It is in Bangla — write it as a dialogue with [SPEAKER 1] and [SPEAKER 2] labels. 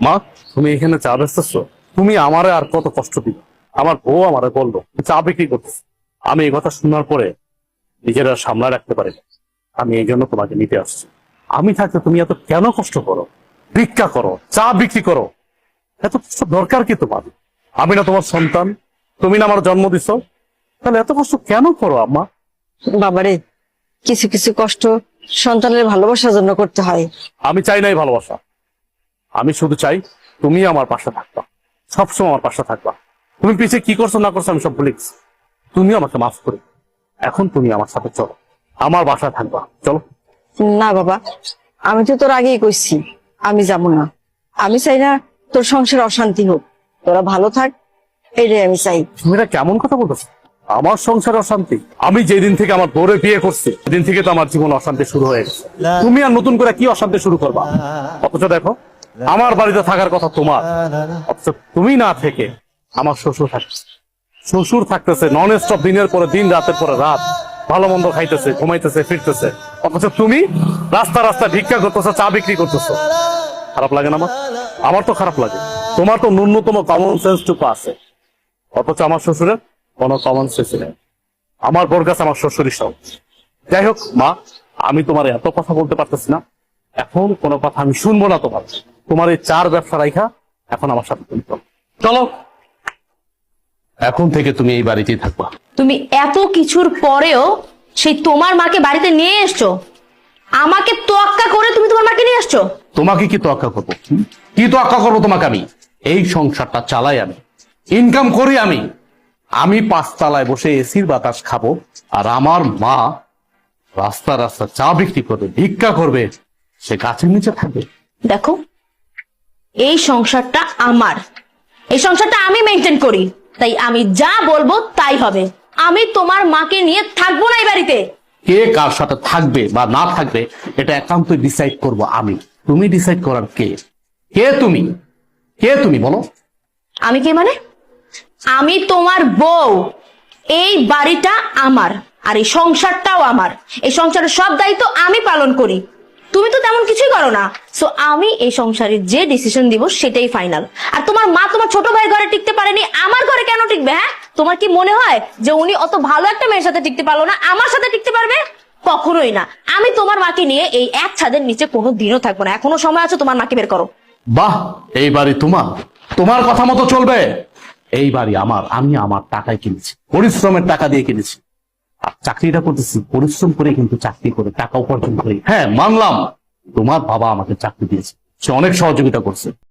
[SPEAKER 1] মা, তুমি এখানে চা বেচতেছো? তুমি আমারে আর কত কষ্ট দিবে? আমার বউ আমারে বললো চা বিক্রি করতেছে। আমি এই কথা শোনার পরে নিজেরা সামলা রাখতে পারি না। আমি এই জন্য তোমাকে নিতে আসছি। আমি থাকতে তুমি এত কেন কষ্ট করো? ভিক্ষা করো, চা বিক্রি করো, এত কষ্ট দরকার কি তোমার? আমি না তোমার সন্তান? তুমি না আমার জন্ম দিছো? তাহলে এত কষ্ট কেন করো আম্মা?
[SPEAKER 2] বাবারে, কিছু কিছু কষ্ট সন্তানের ভালোবাসার জন্য করতে হয়।
[SPEAKER 1] আমি চাই নাই ভালোবাসা, আমি শুধু চাই তুমি আমার পাশে থাকবা, সবসময় আমার পাশে থাকবা। তুমি পিছিয়ে কি করছো না করছো আমি সব ভুলে গেছি। তুমি আমাকে মাফ করে এখন তুমি আমার সাথে চলো, আমার বাসায় থাকবা, চলো।
[SPEAKER 2] না বাবা, আমি তো তোর আগেই কইছি আমি যাব না। আমি চাই না তোর সংসার অশান্তি হোক, তোরা ভালো থাক, এটাই আমি চাই।
[SPEAKER 1] তুমি এটা কেমন কথা বলতেছো? আমার সংসার অশান্তি? আমি যেদিন থেকে আমার বউরে বিয়ে করছি সেদিন থেকে তো আমার জীবন অশান্তি শুরু হয়ে গেছে। তুমি আর নতুন করে কি অশান্তি শুরু করবা? অথচ দেখো, আমার বাড়িতে থাকার কথা তোমার, অথচ তুমি না থেকে আমার শ্বশুর থাকছে। শ্বশুর থাকতেছে নন স্টপ, দিনের পরে দিন, রাতের পরে রাত, ভালো মন্দ খাইতেছে, ঘুমাইতেছে, ফিরতেছে। অথচ তুমি রাস্তা রাস্তা ভিক্ষা করতেছো, চা বিক্রি করতেছো। খারাপ লাগে না আমার? আমার তো খারাপ লাগে। তোমার তো ন্যূনতম কমন সেন্সটুকু আছে, অথচ আমার শ্বশুরের কোনো কমন সেন্স নেই। আমার বোর কাছে আমার শ্বশুরই সব। যাই হোক মা, আমি তোমার এত কথা বলতে পারতেছি না, এখন কোনো কথা আমি শুনবো না তোমার। তোমার এই চার ব্যবসা রাইখা এখন আমার সাথে তুমি চলো। এখন থেকে তুমি এই বাড়িতেই থাকবা।
[SPEAKER 3] তুমি এত কিছুর পরেও সেই তোমার মাকে বাড়িতে নিয়ে এসছো, আমাকে তোয়াক্কা করে তুমি তোমার মাকে নিয়ে আসছো।
[SPEAKER 1] তোমাকে কি তোয়াক্কা করবো? কি তোয়াক্কা করবো তোমাকে? আমি এই সংসারটা চালাই, আমি ইনকাম করি, আমি পাঁচতলায় বসে এসির বাতাস খাবো, আর আমার মা রাস্তা রাস্তা চা বিক্রি করবে, ভিক্ষা করবে, সে গাছের নিচে থাকবে।
[SPEAKER 3] দেখো, এই সংসারটা আমার, এই সংসারটা আমি মেনটেন করি, তাই আমি যা বলবো তাই হবে। আমি তোমার মাকে নিয়ে থাকবো না এই বাড়িতে।
[SPEAKER 1] কে কার সাথে থাকবে বা না থাকবে এটা একান্ত ডিসাইড করব আমি। তুমি ডিসাইড করার কে? কে তুমি? কে তুমি বলো?
[SPEAKER 3] আমি কে মানে? আমি তোমার বউ। এই বাড়িটা আমার, আর এই সংসারটাও আমার। এই সংসারের সব দায়িত্ব আমি পালন করি, তুমি তো তেমন কিছুই করো না। সো আমি এই সংসারে যে ডিসিশন দিব সেটাই ফাইনাল। আর তোমার মা তোমার ছোট ভাই ঘরে টিকতে পারেনি, আমার ঘরে কেন টিকবে? হ্যাঁ, তোমার কি মনে হয় যে উনি অত ভালো একটা মেয়ের সাথে টিকতে পারলো না, আমার সাথে টিকতে পারবে? কখনোই না। আমি তোমার মাকে নিয়ে এই এক ছাদের নিচে কোনো দিনও থাকবো না। এখনো সময় আছে, তোমার মাকে বের করো।
[SPEAKER 1] বাহ, এই বাড়ি তোমার, তোমার কথা মতো চলবে। এই বাড়ি আমার, আমি আমার টাকায় কিনেছি, পরিশ্রমের টাকা দিয়ে কিনেছি। আর চাকরিটা করতেছি পরিশ্রম করে, কিন্তু চাকরি করে টাকা উপার্জন করি। হ্যাঁ মানলাম, তোমার বাবা আমাকে চাকরি দিয়েছে, সে অনেক সহযোগিতা করছে।